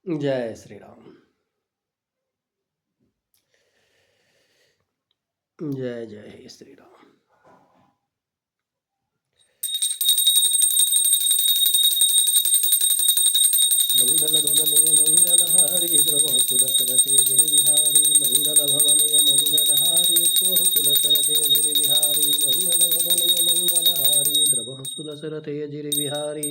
जय श्री राम। जय जय हे श्री राम। मंगल भवनीय मंगलहारी द्रवः सुदशरथे गिरिविहारी मंगल भवनीय मंगलहारी द्रवः सुदशरथे गिरिविहारी मंगल भवनीय मंगलहारी द्रवः सुदशरथे गिरिविहारी।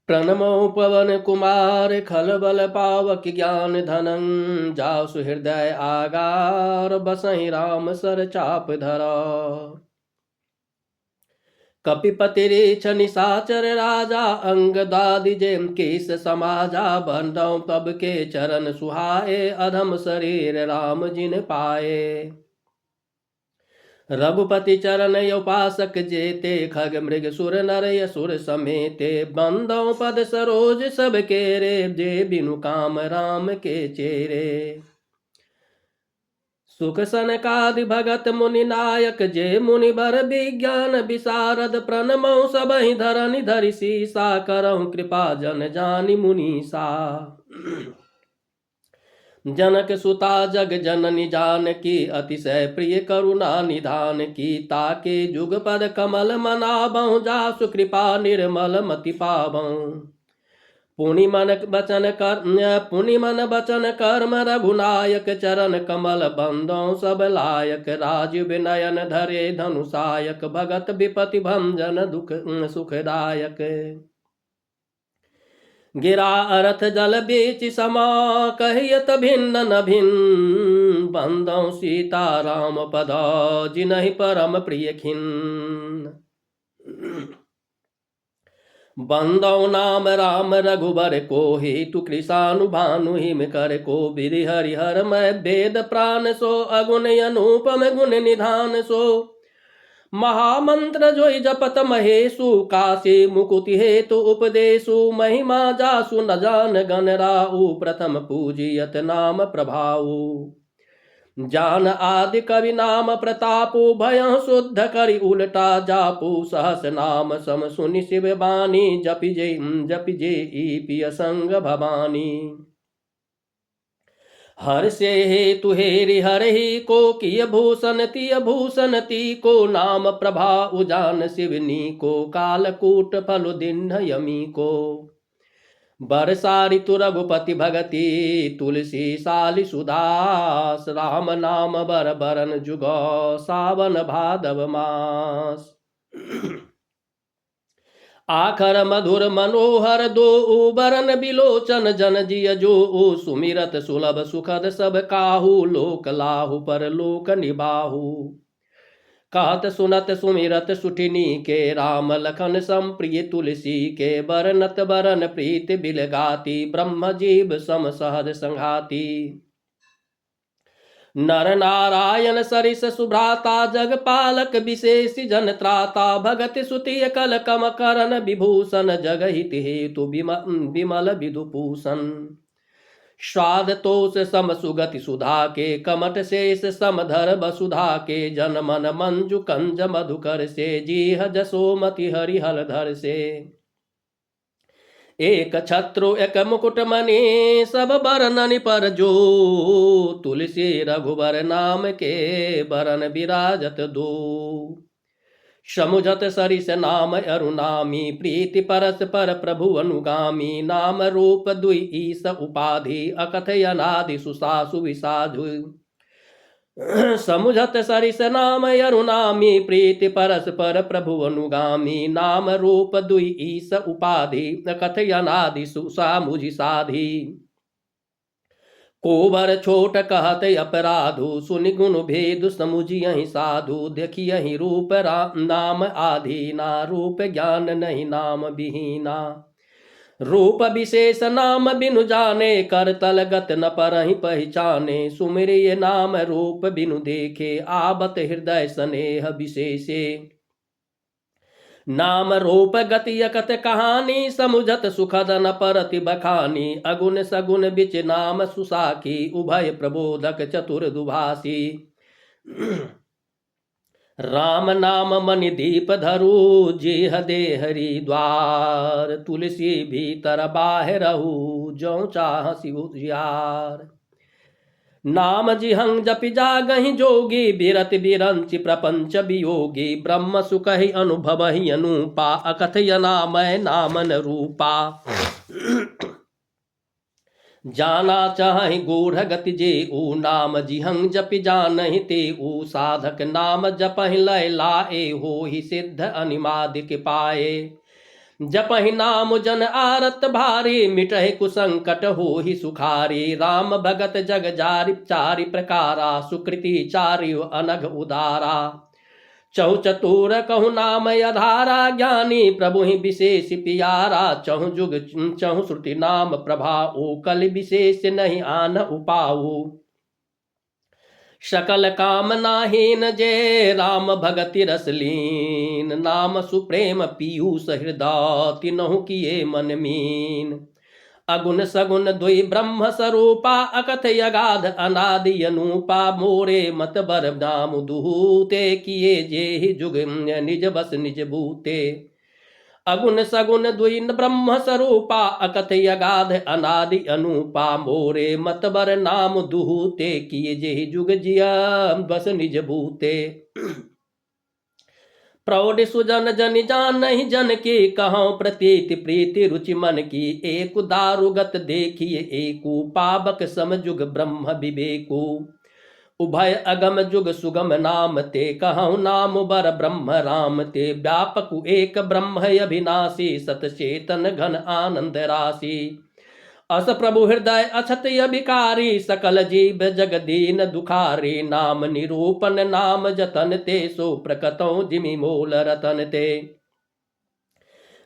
प्रणमो पवन कुमार खलबल पावक ज्ञान धनं जासु हृदय आगार बसहि राम सर चाप धरा। कपिपतिरेछ निशाचर राजा अंगदादि जेम केस समाजा बंधौ तब के चरण सुहाए अधम शरीर राम जिन पाए। रघुपति चरण उपासक जेते खग मृग सुर नर असुर समेते बंदौ पद सरोज सब केरे जे बिनु काम राम के चेरे। सुख सनकादि भगत मुनि नायक जे मुनि बर विज्ञान विशारद प्रणमौ सबहि धरनि धरि सीसा करहु कृपा जन जानि मुनीसा। जनक सुता जग जननी जानकी अतिशय प्रिय करुणा निधान की ताके जुग पद कमल मनाबहु जासु कृपा निर्मल मति पाबहु। पुनि मन बचन कर्म रघुनायक चरण कमल बंदौ सब लायक राजीव नयन धरे धनुषायक भगत विपति भंजन दुख सुखदायक। गिरा अरथ जल बीच समा कहियत भिन्न न भिन्न बंदौ सीता राम पदा जिनहि परम प्रिय खिन्न। बंदौ नाम राम रघुबर को हेतु कृषानु भानु हिम कर को विधि हरिहर मैं वेद प्राण सो अगुण अनुपम गुण निधान सो। महामंत्र जोई जपत महेशु काशी मुकुति हेतु उपदेशु महिमा जासु न जान गण राउ प्रथम पूजियत नाम प्रभाऊ। जान आदि कवि नाम प्रतापु भय शुद्ध करि उलटा जापु सहस नाम सम सुनि शिव बानी जपि जे पिय संग भवानी। हर से हेतु हेरि हरहि को किय भूषण ती को नाम प्रभा उजान शिवनी को कालकूट फल दिन यमी को। बरसारि तु रघुपति भगति तुलसी सालि सुदास राम नाम बर बरन जुगौ सावन भादव मास। आखर मधुर मनोहर दो बरन बिलोचन जन जिय जो सुमिरत सुलभ सुखद सब काहू लोक लाहु पर लोक निबाहु। कहत सुनत सुमिरत सुठिनी के राम लखन संप्रिय तुलसी के बरनत बरन प्रीत बिलगाती ब्रह्म जीव सम सहज संघाती। नर नारायण सरिस सुभ्राता जगपालक विशेष जन त्राता भगत सुतिय कल कम करण विभूषण जगहित हेतु विमल विदुपूषण। स्वाद तोष सम सुगति सुधा के कमट शेष समधर वसुधा के जन मन मंजु कंज मधुकर से जीह जसोमति हरिहर धर से। एक छत्रु एक मुकुट मणि सब बरननि पर जो तुलसी रघुबर नाम के बरन विराजत दो। समुझत सरिस नाम अरुनामी प्रीति परस पर प्रभु अनुगामी नाम रूप दुई ईस उपाधि अकथयनादि सुसासु विसाधु। समुझत सरिस नाम अरुनामी प्रीति परस पर प्रभु अनुगामी नाम रूप दुई ईस उपाधि कथयनादि सुसा मुझि साधि। कोबर छोट कहत अपराधु, सुनि गुण भेद समुझियहि साधु। देखियहि रूप नाम आधीना, रूप ज्ञान नहीं नाम विहीना। रूप विशेष नाम बिनु जाने, कर तलगत न परहि पहचाने। सुमिरिय नाम रूप बिनु देखे, आबत हृदय स्नेह विशेषे। नाम रूप गति अकत कहानी, समुझत सुखद न परति बखानी। अगुण सगुण बिच नाम सुसाखी, उभय प्रबोधक चतुर दुभाषी। राम नाम मणि दीप धरु, जेह दे हरि द्वार। तुलसी भीतर बाहरहु, जो चाह शिव उजियार। नाम जिहं जपि जागहि जोगी, बिरत बिरंचि प्रपंच वियोगी। ब्रह्म सुखहि अनुभवहि अनूपा, अकथयना मैं नामन रूपा। जाना चाहि गूढ़ गति जेऊ, नाम जिहं जपि जानहि तेऊ। साधक नाम जपहि लय लाए, होहि सिद्ध अनिमादिक पाए। जपहि नाम जन आरत भारी, मिटहि कुसंकट होहि सुखारी। राम भगत जग जारि चारि प्रकारा, सुकृति चारियो अनघ उदारा। चहु चतुर कहु नाम अधारा, ज्ञानी प्रभु ही विशेष पियारा। चहु जुग चहु श्रुति नाम प्रभाऊ, कल विशेष नहीं आन उपाऊ। सकल कामनाहीन जय, राम भगति रसलीन। नाम सुप्रेम पीयूष हृदय, तिनहु किए मन मीन। अगुण सगुण दुई ब्रह्म स्वरूपा, अकथ अगाध अनादि अनूपा। मोरे मत बर नाम दुहूते, किए जे जुग निज बस निज भूते। अगुण सगुण दुई ब्रह्म स्वरूपा, अकथ अगाध अनादि अनूपा। मोरे मत बर नाम दुहूते, किए जे जुग जिया बस निज भूते। प्रौढ़ सुजन जन जान नहीं जन की, कहो प्रतीति प्रीति रुचि मन की। एक दारुगत देखिए एकू, पावक सम जुग ब्रह्म विवेकू। उभय अगम जुग सुगम नाम ते, कहूँ नाम बर ब्रह्म राम ते। व्यापक एक ब्रह्म अविनाशी, सत चेतन घन आनंद राशि। अस प्रभु हृदय अछत अभिकारी, सकल जीव जगदीन दुखारी। नाम निरूपण नाम जतन ते, सो प्रकटों जिमि मोल रतन ते।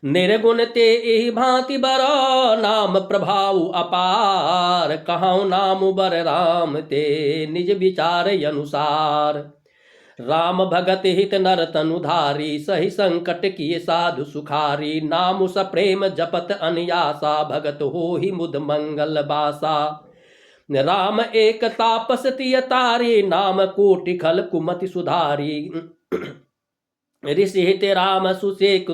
निर्गुण ते एहि भांति बरो, नाम प्रभाव अपार। कहूँ नाम बर राम ते, निज विचार अनुसार। राम भगत हित नर तनुधारी, सही संकट किए साधु सुखारी। नाम सप्रेम जपत अनियासा, भगत होहि मुद मंगल बासा। राम एक तापस तिय तारी, नाम कोटि खल कुमति सुधारी। ऋषि हित राम सुसेक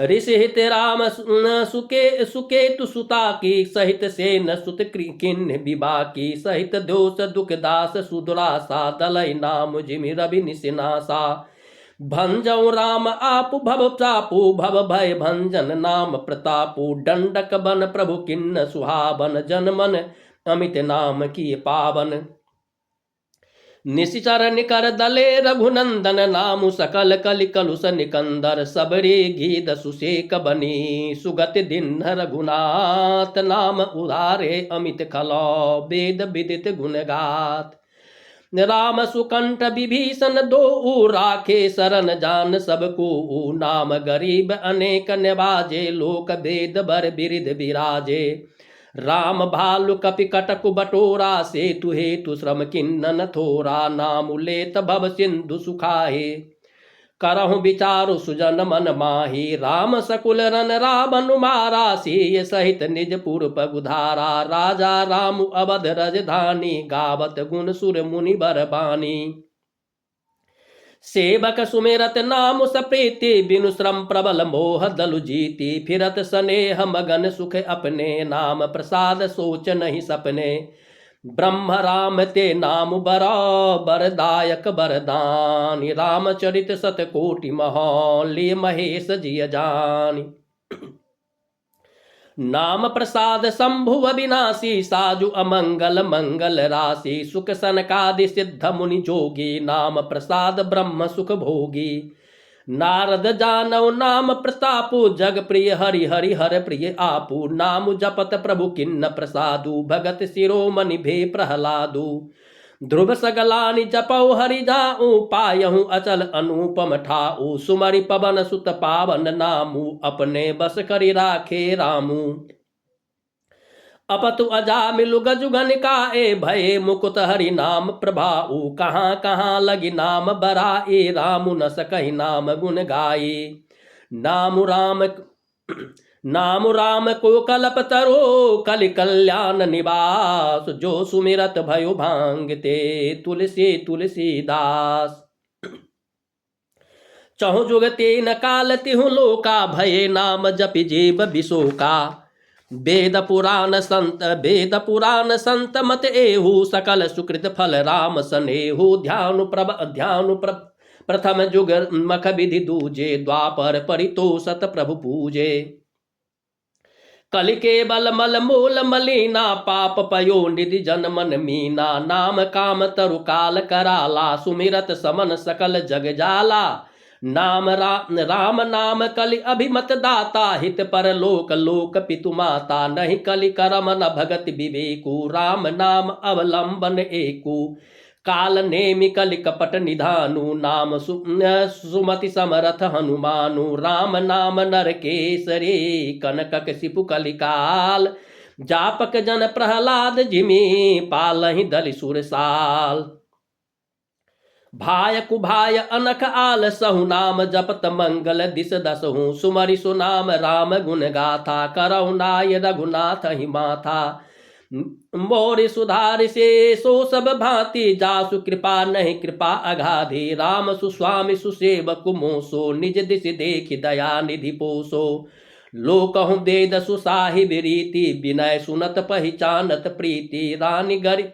ऋषि हित राम सुकेतु सुता की, सहित सेन सुत किन्ह विभा की। सहित दोष दुख दास सुदुरासा, दलय नाम जिमि रवि निसिनासा। भंजौ राम आपु भव चापु, भव भय भंजन नाम प्रतापु। दंडक बन प्रभु किन्न सुहावन, जन मन अमित नाम की पावन। निशिचर निकर दले रघुनंदन, नामु सकल कलि कलुष निकंदर। सबरी गीत सुसेक बनी, सुगत दिन रघुनाथ। नाम उधारे अमित खलो, वेद विदित गुण गात। राम सुकंठ विभीषण दो, राखे शरण जान सबको। नाम गरीब अनेक निवाजे, लोक वेद बर बिरिद विराजे। राम भालु कपि कटकु बटोरा, सेतु हेतु श्रम किन्नन थोरा। नाम लेत भव सिंधु सुखाए, करहु विचारु सुजन मन माही। राम सकुल रन रावण मारा, सीय सहित निज पुर पगुधारा। राजा राम अवध राजधानी, गावत गुण सुर मुनि बर बानी। सेवक सुमेरत नाम सप्रीति, बिनु श्रम प्रबल मोह दलु जीति। फिरत स्नेह मगन सुख अपने, नाम प्रसाद सोच नहीं सपने। ब्रह्म राम ते नाम बरा, बरदायक बरदानी। रामचरित सतकोटि महान, लिए महेश जिय जानी। नाम प्रसाद शंभु अविनाशी, साजु अमंगल मंगल राशि। सुख सनकादि सिद्ध मुनि जोगी, नाम प्रसाद ब्रह्म सुख भोगी। नारद जानौ नाम प्रतापु, जग प्रिय हरि हरि हर प्रिय आपू। नाम जपत प्रभु किन्न प्रसादु, भगत शिरोमणि भे प्रहलादु। ध्रुव सगलानि जपौ हरि जाऊ, पायहु अचल अनुपम ठाऊ। सुमरि पवन सुत पावन नामु, अपने बस करि राखे रामू। अपतु अजामिलु गजु गनिकाए, भये मुकुत हरि नाम प्रभाऊ। कहाँ कहाँ लगी नाम बराए, रामु न सकहि नाम गुण गाए। नाम राम को कल्प तरो, कलि कल्याण निवास। जो सुमिरत भयो भांगते, तुलसी तुलसीदास। चहु जुग तेन काल तिहु लोका, भये नाम जपि जीव बिसोका। वेद पुराण संत मत एहु, सकल सुकृत फल राम सनेहु। ध्यानु प्रथम जुग मख विधि दूजे, द्वापर परितोषत प्रभु पूजे। कलि केवल मल मूल मलीना, पाप पयो निधि जन मन मीना। नाम काम तरु काल कराला, सुमिरत समन सकल जग जाला। राम नाम कलि अभिमत दाता, हित पर लोक लोक पितु माता। नहीं कलि करम न भगत विवेकु, राम नाम अवलंबन एकु। काल नेमि कलि कपट निधानु, नाम सुमति समरथ हनुमानु। राम नाम नर केसरी, कनक सिपु कलि काल। जापक जन प्रहलाद जिमि, पालहि दलि सुरसाल। भाय कुभाय अनख आल सहु, नाम जपत मंगल दिस दसहु। सुमरि सुनाम राम गुण गाथा, करौ नाय रघुनाथ ही माथा। मोरि सुधारि से सो सब भांति, जासु कृपा नहीं कृपा अगाधि। राम सुस्वामी सुसेवक मोसो, निज दिस देखि दया निधि पोसो। लोकहु वेद सुसाहिब रीति, विनय सुनत पहिचानत प्रीति। रानी गरी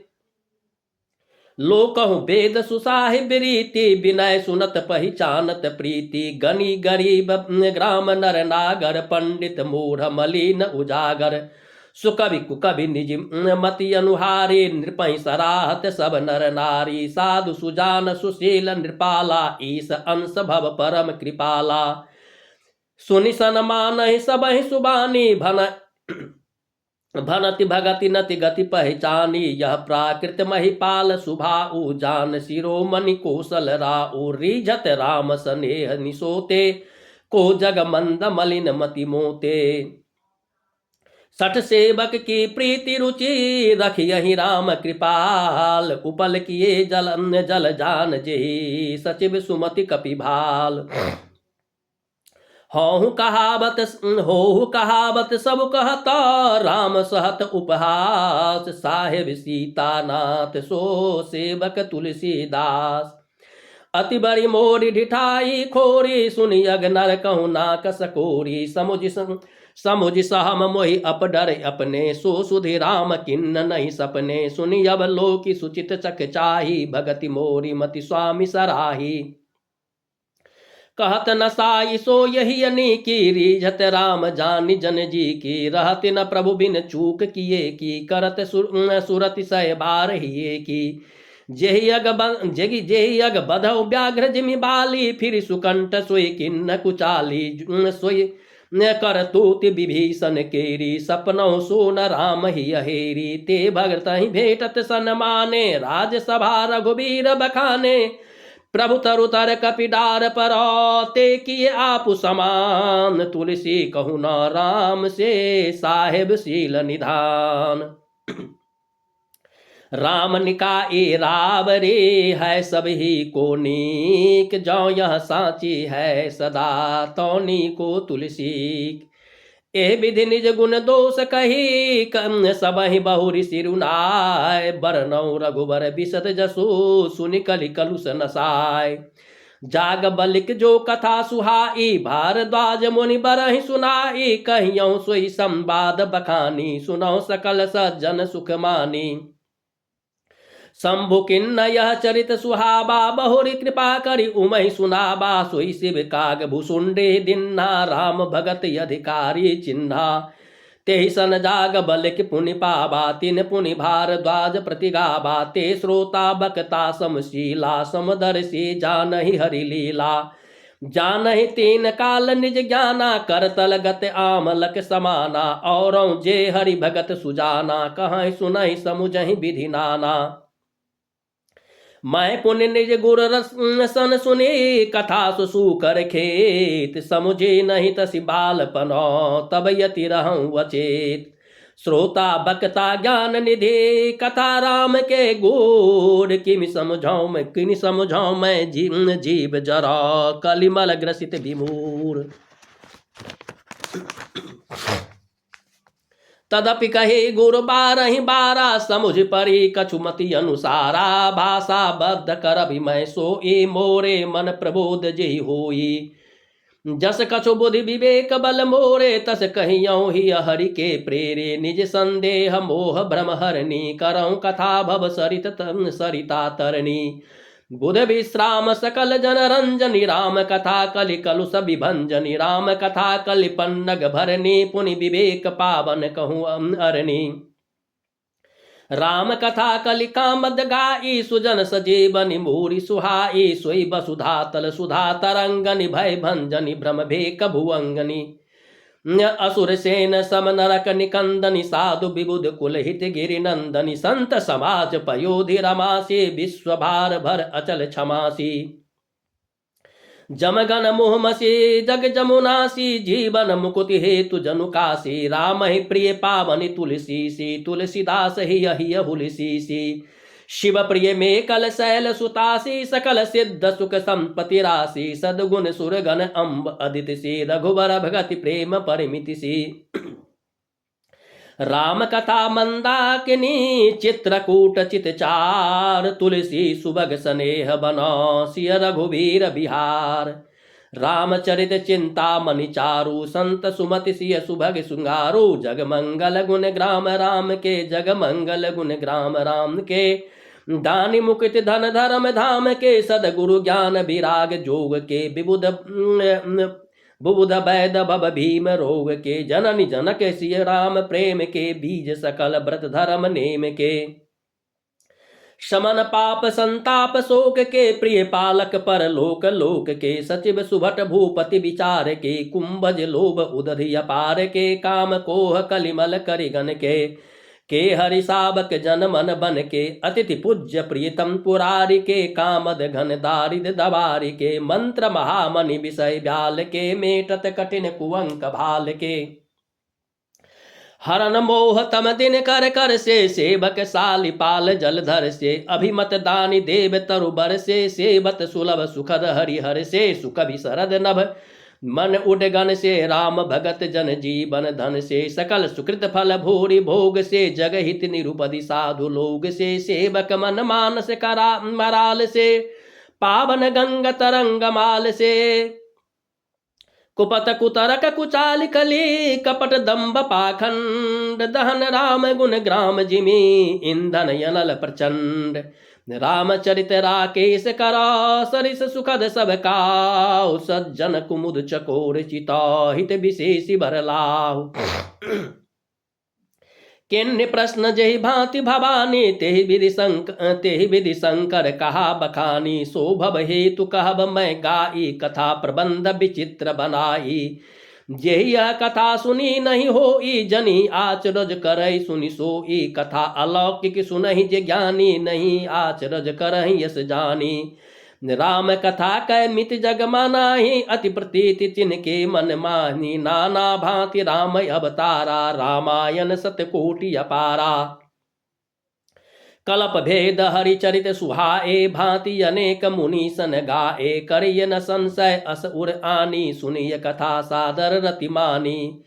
लोकहु वेद सुसाहिब रीति, विनय सुनत पहिचानत प्रीति। गनी गरीब ग्राम नर नागर, पंडित मूढ़ मलिन उजागर। सुकवि कुकवि निज मति अनुहारी, नृपहि सराहत सब नर नारी। साधु सुजान सुशील नृपाला, ईश अंश भव परम कृपाला। सुनि सनमानहि सबहि सुबानी, भनति भगति नति गति पहचानी। यह प्राकृत महिपाल सुभाऊ, जान शिरोमणि कौशल राऊ। रीझत राम सनेह निसोते, को जग मंद मलिन मति मोते। सठ सेवक की प्रीति रुचि, रखियहि राम कृपाल। उपल किए जल जान जेहि, सचिव सुमति कपिभाल। होहु कहावत सब कहता, राम सहत उपहास। साहेब सीतानाथ सो सेवक तुलसीदास। अति बड़ी मोरी ढिठाई खोरी, सुनि अग नर कहु नाक सकोरी। समुझ सहम मोहि अपडर अपने, सो सुधि राम किन्न नहीं सपने। सुनि अब लोकी सुचित चक चाही, भगति मोरी मति स्वामी सराही। कहत न साई सो यही अनीकी, रीझत राम जानि जन जी की। रहत न प्रभु बिन चूक किए की, करत सुरति सह बार हिए की। जेहि अग बधौ व्याघ्र जिमि बाली, फिर सुकंठ सोई किन्न कुचाली। सोई कर तूति विभीषण केरी, सपनौ सो न राम ही अहेरी। ते भगत ही भेटत सन्माने, राजसभा रघुबीर बखाने। प्रभु तरु तर कपिडार पर, ते किए आपु समान। तुलसी कहु न राम से, साहेब शील निधान। राम निकाए रावरे, है सब ही को नीक। जो यह साची है सदा, तौनी को तुलसी। ए विधि निज गुण दोष कही, सबहि बहुरी सिरुनाय। बरनौ रघुबर बिसत जसु, सुनि कलि कलुष नसाय। जाग बलिक जो कथा सुहाई, भारद्वाज मुनि बरहि सुनाई। कहियौ सोई संवाद बखानी, सुनौ सकल सज्जन सुख मानी। शंभु किन्न यह चरित सुहाबा, बहुरी कृपा करि उमहि सुनाबा। सोई शिव काग भुसुंडे दिन्हा, राम भगत अधिकारी चिन्हा। तेहि सन जाग बलिक पुनि पाबा, तिन पुनि भारद्वाज प्रति गाबा। ते श्रोता बकता समशीला, समदर्शी जानहि हरि लीला। जानहि तीन काल निज ज्ञाना, करतल गत आमलक समाना। औरों जे हरि भगत सुजाना, कहाँ सुनहि समुझहि विधि नाना। मैं पुण्य निज गुर सन सुनी, कथा सुसूकर खेत। समुझे नहीं तसि बालपनो, तब यति रहूं अचेत। श्रोता बक्ता ज्ञान निधि, कथा राम के गुर। किमि समझाऊं मैं जीव जरा, कलिमल ग्रसित विमूढ़। तदपि कहे गुरु बारहि बारा, समुझ परी कछुमति अनुसारा। भाषा बद्ध कर भी मैं सोई, मोरे मन प्रबोध जेहि होई। जस कछु बुद्धि विवेक बल मोरे, तस कहियौं ही हरि के प्रेरे। निज संदेह मोह भ्रम हरनी, करऊं कथा भव सरिता तरनी। बुध विश्राम सकल जन रंजनी, राम कथा कलि कलुष विभंजनी। राम कथा कलि पन्नग भरनी, पुनि विवेक पावन कहूँ अरनी। राम कथा कलि कामद गाई, सुजन सजीवनि मूरि सुहाई। सोई वसुधा तल सुधा तरंगनि, भय भंजनि भ्रम भेक भुवंगनि। असुर सेन सम नरक निकंदनि, साधु विबुध कुल हित गिरि नंदनि। संत समाज पयोधि रमासी, विश्व भार भर अचल क्षमासी। जमगन मोहमसी जग जमुनासी, जीवन मुकुति हेतु जनुकासी। राम ही प्रिय पावनि तुलसी सी, तुलसीदास ही यही हुलसी सी। शिव प्रिय में कल शैल सुतासी, सकल सिद्ध सुख संपत्ति राशि। सदगुण सुरगण अम्ब अदिति सी, रघुवर भगति प्रेम परिमिति सी। राम कथा मंदाकिनी, चित्रकूट चितचार। तुलसी सुभग स्नेह बनो, सिय रघुवीर बिहार। रामचरित चिंता मणि चारु, संत सुमति सिय सुभग सुंगारु। जग मंगल गुण ग्राम राम के, जग मंगल गुण ग्राम राम के। दानि मुकुट धन धर्म धाम के, सदगुरु ज्ञान विराग जोग के। बुबुध वैद भव भीम रोग के, जननी जनक सिय राम प्रेम के। बीज सकल व्रत धर्म नेम के, शमन पाप संताप शोक के। प्रिय पालक पर लोक लोक के, सचिव सुभट भूपति विचार के। कुंभज लोभ उदधि अपार के, काम कोह कलिमल करिगन के हरि सावक जन मन बन के। अतिथि पूज्य प्रियतम पुरारी के, कामद घन दारिद दबारी के। मंत्र महामणि विषय व्याल के, मेटत कठिन कुअंक भाल के। हरन मोह तम दिन कर कर से, सेवक सालिपाल जलधर से। अभिमत दानी देव तरुबर से, सेवत सुलभ सुखद हरिहर से। सुख भी शरद नभ मन उडगन से, राम भगत जन जीवन धन से। सकल सुकृत फल भूरि भोग से, जग हित निरुपधि साधु लोग से। सेवक मन मानस करा मराल से, पावन गंग तरंग माल से। कुपत कुतरक कुचाल कली, कपट दंभ पाखंड। दहन राम गुण ग्राम जिमी, इंधन यनल प्रचंड। रामचरित राकेश करा, सरिस सुखद सब काहु। सज्जन कुमुद चकोर चिता, हित विशेषि बर लाहु। किन्हि प्रश्न जहि भांति भवानी, तेहि विधि शंकर कहा बखानी। सो भव हेतु कहब मैं गाई, कथा प्रबंध विचित्र बनाई। जेहि यह कथा सुनी नहीं होई, जनी आचरज करई सुनि सोई। कथा अलौकिक सुनहि जे ज्ञानी, नहीं आचरज करहि यस जानी। राम कथा कै मित जग मानाहि, अति प्रतीति चिन्ह के मन मानी। नाना भांति राम अवतारा, रामायण सतकोटि अपारा। कलप भेद हरिचरित सुहाए, भांति अनेक मुनि सन गाए। करिय न संशय अस उर आनी, सुनिय कथा सादर रति मानी।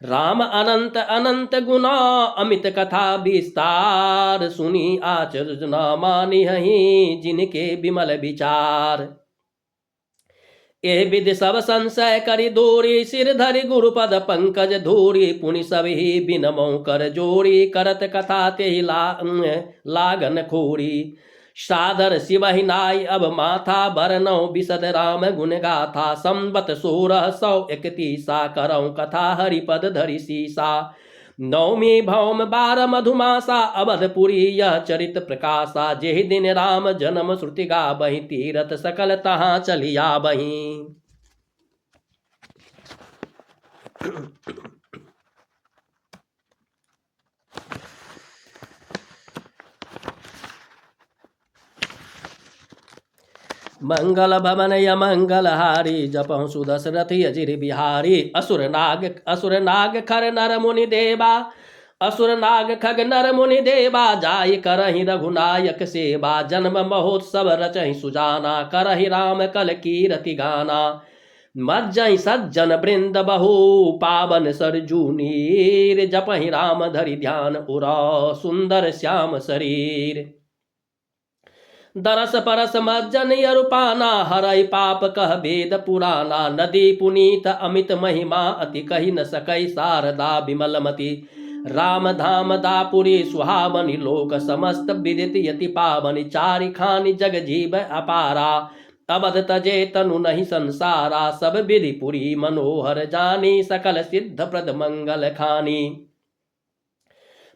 राम अनंत अनंत गुना, अमित कथा विस्तार। सुनी आचर्य न मानी हहीं, जिनके विमल विचार। ए विधि सब संशय करि दूरी, सिर धरि गुरुपद पंकज धूरी। पुनि सब ही बिनमौ कर जोड़ी, करत कथा तेहि लागन खोरी। सादर शिवहि नाई अब माथा, बरनौ बिसद राम गुण गाथा। संबत 1631 करौ कथा, हरिपद धरि सीसा। नौमी भौम 12 मधुमासा, अवधपुरी यह चरित प्रकाशा। जेहि दिन राम जन्म श्रुति गावहीं, तीरथ सकल तहाँ चलिया बहीं। मंगल भवन यमंगल हारी जपहु सुदशरथी अजिर बिहारी। असुर नाग खर नर मुनि देवा, असुर नाग खग नर मुनि देवा, जाय करहि रघुनायक सेवा। जन्म महोत्सव रचहि सुजाना, करहि राम कल कीरति गाना। मज्जहि सज्जन वृंद बहु, पावन सरजू नीर। जपहि राम धरि ध्यान उरा, सुंदर श्याम शरीर। दरस परस मज्जन यरुपाना, हरई पाप कह वेद पुराना। नदी पुनीत अमित महिमा, अति कही न सकई शारदा बिमलमती। राम धाम दापुरी सुहावनी, लोक समस्त विदित यति पावनी। चारि खानी जग जीव अपारा, अवध तजे तनु नहीं संसारा। सब विधि पुरी मनोहर जानी, सकल सिद्ध प्रद मंगल खानी।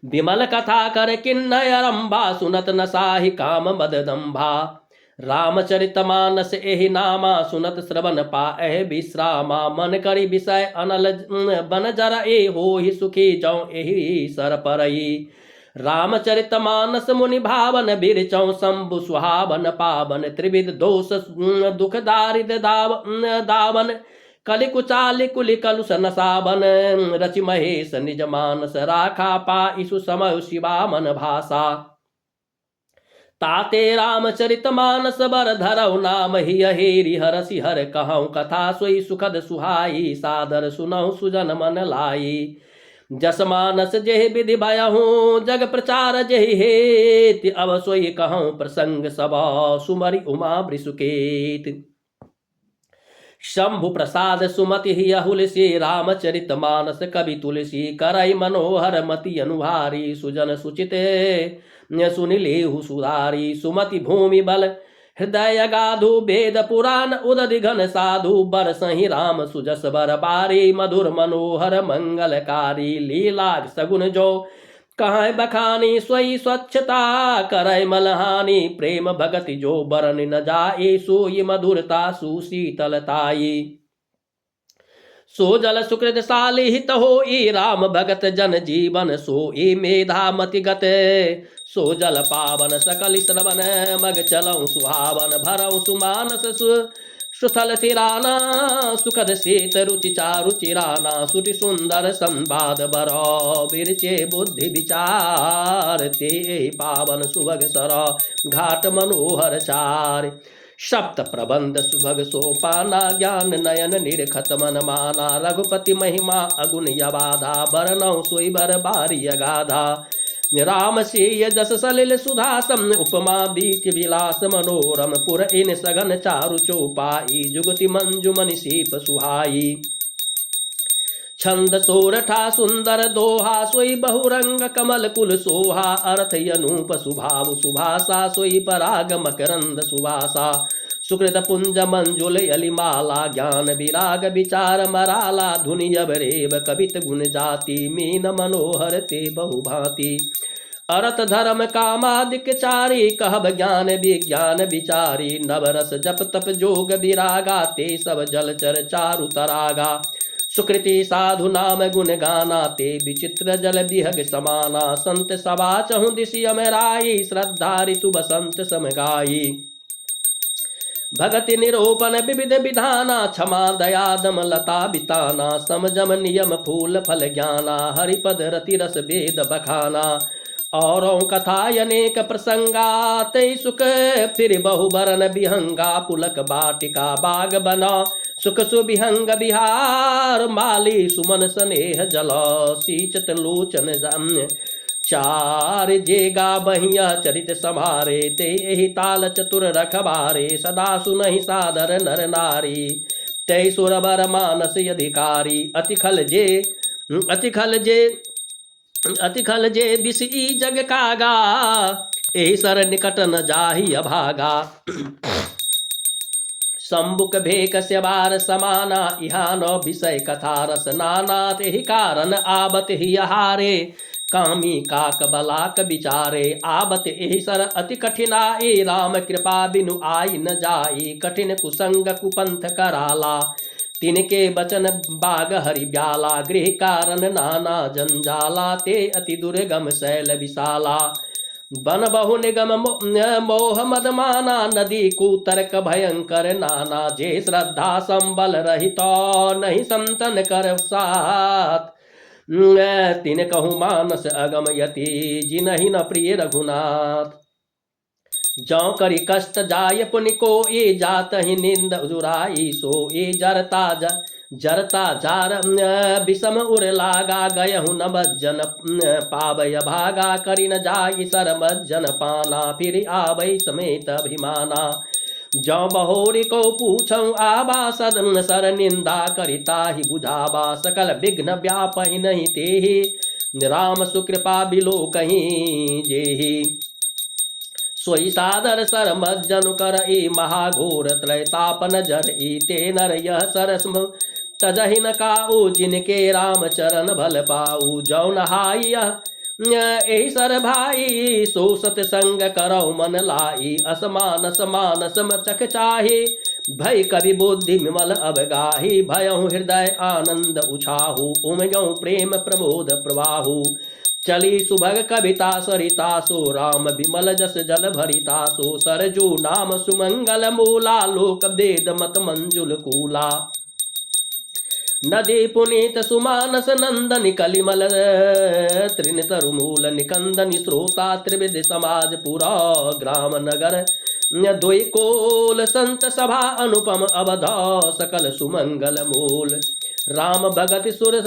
विमल कथा कर किन्नयरंबा, सुनत न साहि काम मद दंभा। रामचरितमानस एहि नामा, सुनत श्रवण पाए विश्रामा। मन करि विषय अनल बन जर, ए होहि सुखी जौ एहि सर परई। रामचरितमानस मुनि भावन, बिरचौ शंभु सुहावन पावन। त्रिविध दोष दुख दारिद दावन, कलि कुचालि कुलि कलुष नसावन। रचि महेश निज मानस, राखा पाइसु समय शिवा मन भाषा। ताते रामचरित मानस बर धरऊ, नाम ही हेरि हरसि हर कहऊँ। कथा सोई सुखद सुहाई, सादर सुनहु सुजन मन लाई। जस मानस जेहि विधि भयहूँ, जग प्रचार जेहि हेति। अब सोई कहऊँ प्रसंग सब, सुमरि उमा वृषुकेत। शंभु प्रसाद सुमति ही अहुलसी, रामचरित मानस कवि तुलसी। करई मनोहर मति अनुहारी, सुजन सुचित सुनिलेहु सुधारी। सुमति भूमि बल हृदय गाधु, वेद पुराण उदधि घन साधु। बरसहि राम सुजस बर बारी, मधुर मनोहर मंगलकारी। लीला सगुन जो कहाँ बखानी, सोई स्वच्छता करय मलहानी। प्रेम भगति जो बरन न जाए, सोई मधुरता सुशीतलताई। सो जल सुकृतशाली हित होई, राम भगत जन जीवन सोई। मेधा मति गत सो जल पावन, सकल श्रवण मग चलऊ सुहावन। भरऊ सुमानस सुथल तिराना, सुखद शीत रुचि चारु चिराना। सुटि सुंदर संवाद बरो, बिरचे बुद्धि विचार। ते पावन सुभग सर, घाट मनोहर चार। सप्त प्रबंध सुभग सोपाना, ज्ञान नयन निरखत मन माना। रघुपति महिमा अगुन यबाधा, बरनौ सोई बर बारी अगाधा। राम सीय जस सलिल सुधासम, उपमा बीच विलास मनोरम। पुर इन सघन चारु चौपाई, जुगति मंजु मनि सीप सुहाई। छंद सोरठा सुंदर दोहा, सोई बहुरंग कमल कुल सोहा। अर्थ अनूप सुभाव सुभाषा, सोई पराग मकरंद सुवासा। सुकृत पुंज मंजुल अलिमाला, ज्ञान विराग विचार मराला। धुनि अवरेव कवित गुण जाति, मीन मनोहर ते बहुभांति। अरत धर्म कामादिक चारी, कहब ज्ञान विज्ञान विचारी। नवरस जप तप जोग विरागा, ते सब जलचर चारु तरागा। सुकृति साधु नाम गुण गाना, ते विचित्र जल बिहग समाना। संत सभा चहु दिशि अमराई, श्रद्धा ऋतु बसंत समगाई। भगति निरूपण विविध विधाना, क्षमा दया दम लता बिताना। समजम नियम फूल फल ज्ञाना, हरिपद रति रस वेद बखाना। औरों कथा अनेक प्रसंगा, तै सुख फिर बहुबरन बिहंगा। पुलक बाटिका बाग बना, सुख सुबिहंग बिहार। माली सुमन स्नेह जल, सींचत लोचन जम चार। जेगा बहिया चरित समारे, ते एहि ताल चतुर रखबारे। सदा सुनहि सादर नर नारी, तै सुरबर मानस अधिकारी। अति खल जे बिसई जग कागा, एहि सर निकट न जाहि अभागा। शंबुक भेक स्यबार समाना, इहा न विषय कथा रस नाना। तेहि कारण आबत ही हारे, कामी काक बलाक विचारे। आबत एहि सर अति कठिनाई, राम कृपा बिनु आई न जाई। कठिन कुसंग कुपंथ कराला, तिनके बचन बाग हरि ब्याला, गृह कारण नाना जंजाला, ते अति दुर्गम शैल विशाला। बन बहु निगम मोह मद माना, नदी कुतर्क भयंकर नाना, जे श्रद्धा संबल रहित नहीं संतन कर साथ। तिन कहूँ मानस अगम यति, जिनहि न प्रिय रघुनाथ। जौ करी कष्ट जाय पुनिको, ये जात ही निंद जुराई सो, ये जरता जार विषम उर लागा, गयहु न बज्जन पावय भागा, करी न जाई सर मज्जन पाना, फिर आवै समेत अभिमाना। जौ बहोरी को पूछऊँ आबा, सदन सर निंदा करिता ही बुझाबा, सकल विघ्न व्यापहि नहीं तेहि, राम सुकृपा बिलो कहीं जेहि। सोई सादर सर मज्जनु कर ई, महाघोर त्रैतापन जर ई, ते नर यह सरस तजहि न काऊ, जिनके राम चरण भल पाऊ। जौ नहाई एहि सर भाई, सो सतसंग करौ मन लाई, असमान समान सम चख चाहे, भय कवि बुद्धि विमल अवगाही, भयहु हृदय आनंद उछाहु, उमगौ प्रेम प्रमोद प्रवाहु। चली सुभग कविता सरिता, सो राम विमल जस जल भरिता, सो सरजू नाम सुमंगल मूला, लोक वेद मत मंजुल कूला। नदी पुनीत सुमानस नंदन, कलिमल तृण तरुमूल निकंदन, श्रोता त्रिविध समाज पुरा, ग्राम नगर द्वैकोल, संत सभा अनुपम अवध, सकल सुमंगल मूल। राम भगति सुर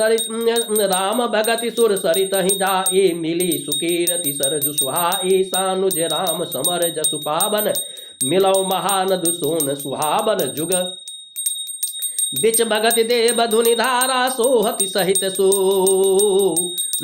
सरित ही जाए, मिली सुकीरति सरजु सुहाई, सानुज राम समर जसु पावन, मिलौ महानद सोन सुहावन। जुग बिच भगति देव धुनि धारा, सोहति सहित सो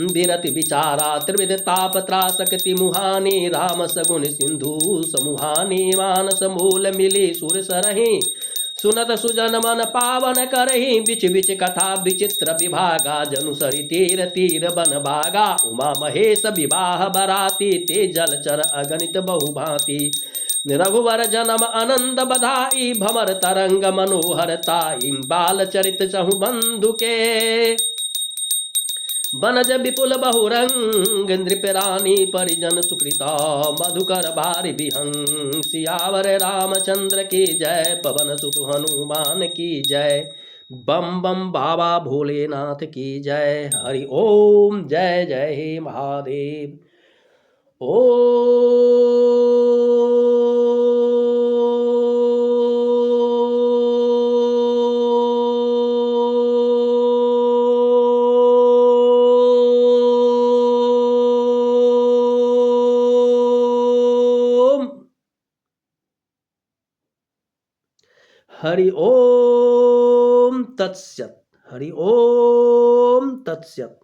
विरति विचारा, त्रिविध ताप त्रासकति मुहानी, राम सगुन सिंधु समुहानी, मानस मूल मिली सुर सरहि, सुनत सुजन मन पावन करहि, बिच बिच कथा विचित्र विभागा, जनु सरि तीर तीर बन बागा, उमा महेश विवाह बराती, ते जलचर अगणित बहु भांति। रघुवर जन्म आनंद बधाई, भमर तरंग मनोहरताई, बाल चरित चहु बंधु के, बनज विपुल बहुरंग, नृपरानी परिजन सुकृता, मधुकर भारि विहंग। सियावर रामचंद्र की जय, पवन सुत हनुमान की जय, बम बम बाबा भोलेनाथ की जय। हरि ओम, जय जय हे महादेव। हरि ओम तत्सत। हरि ओम तत्सत।